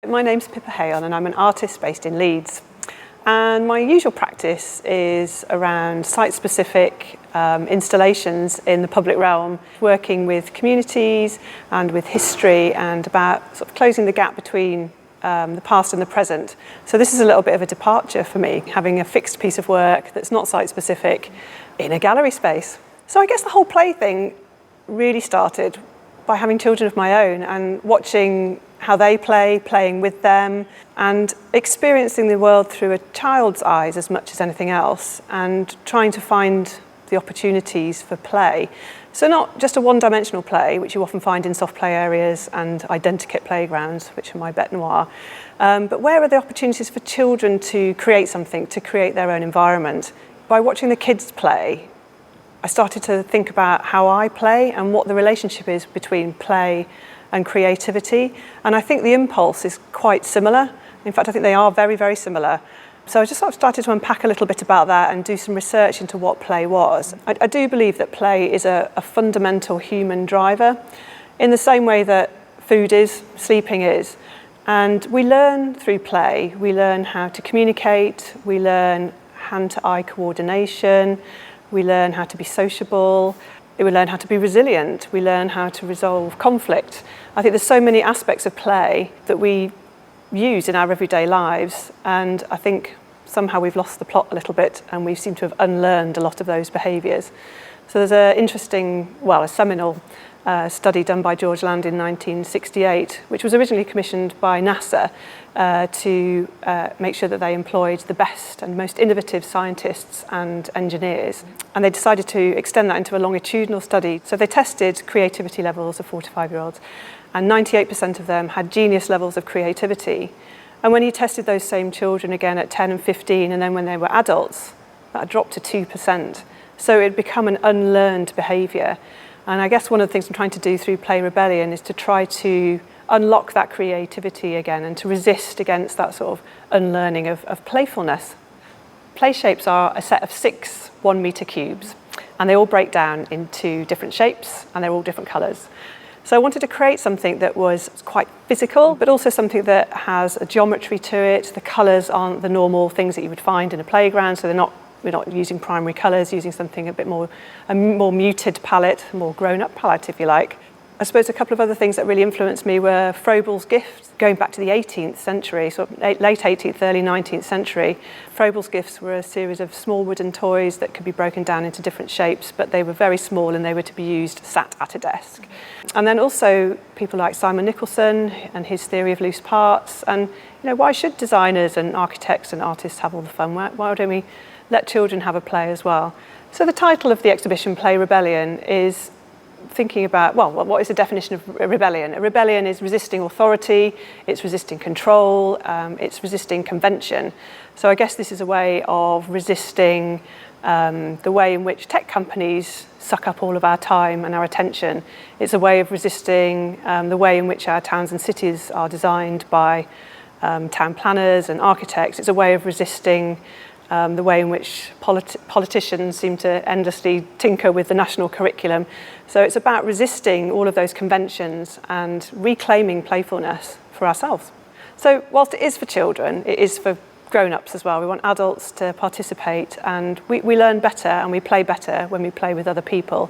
My name's Pippa Hale and I'm an artist based in Leeds. And my usual practice is around site-specific installations in the public realm, working with communities and with history and about sort of closing the gap between the past and the present. So this is a little bit of a departure for me, having a fixed piece of work that's not site-specific in a gallery space. So I guess the whole play thing really started by having children of my own and watching how they play, playing with them, and experiencing the world through a child's eyes as much as anything else, and trying to find the opportunities for play. So not just a one-dimensional play, which you often find in soft play areas and identikit playgrounds, which are my bête noire, but where are the opportunities for children to create something, to create their own environment? By watching the kids play, I started to think about how I play and what the relationship is between play and creativity. And I think the impulse is quite similar. In fact, I think they are very, very similar. So I just sort of started to unpack a little bit about that and do some research into what play was. I do believe that play is a fundamental human driver in the same way that food is, sleeping is. And we learn through play. We learn how to communicate, we learn hand-to-eye coordination, we learn how to be sociable, we learn how to be resilient, we learn how to resolve conflict. I think there's so many aspects of play that we use in our everyday lives, and I think somehow we've lost the plot a little bit and we seem to have unlearned a lot of those behaviours. So there's an interesting, a seminal study done by George Land in 1968, which was originally commissioned by NASA to make sure that they employed the best and most innovative scientists and engineers. And they decided to extend that into a longitudinal study. So they tested creativity levels of 4 to 5-year-olds, and 98% of them had genius levels of creativity. And when he tested those same children again at 10 and 15, and then when they were adults, that dropped to 2%. So it had become an unlearned behaviour. And I guess one of the things I'm trying to do through Play Rebellion is to try to unlock that creativity again and to resist against that sort of unlearning of playfulness. Play shapes are a set of 6 1-metre cubes, and they all break down into different shapes and they're all different colours. So I wanted to create something that was quite physical, but also something that has a geometry to it. The colours aren't the normal things that you would find in a playground, so we're not using primary colours, using something a more muted palette, a more grown-up palette, if you like. I suppose a couple of other things that really influenced me were Froebel's gifts, going back to the 18th century, so late 18th, early 19th century. Froebel's gifts were a series of small wooden toys that could be broken down into different shapes, but they were very small and they were to be used sat at a desk. And then also people like Simon Nicholson and his theory of loose parts. And why should designers and architects and artists have all the fun? Why don't we let children have a play as well? So the title of the exhibition, Play Rebellion, is thinking about, what is the definition of a rebellion? A rebellion is resisting authority, it's resisting control, it's resisting convention. So I guess this is a way of resisting the way in which tech companies suck up all of our time and our attention. It's a way of resisting the way in which our towns and cities are designed by town planners and architects. It's a way of resisting the way in which politicians seem to endlessly tinker with the national curriculum. So it's about resisting all of those conventions and reclaiming playfulness for ourselves. So whilst it is for children, it is for grown-ups as well. We want adults to participate, and we learn better and we play better when we play with other people.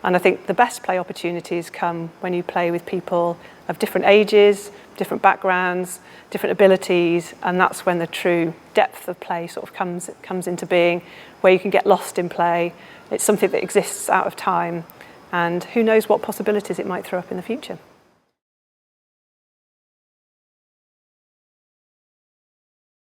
And I think the best play opportunities come when you play with people of different ages, different backgrounds, different abilities, and that's when the true depth of play sort of comes into being, where you can get lost in play. It's something that exists out of time, and who knows what possibilities it might throw up in the future.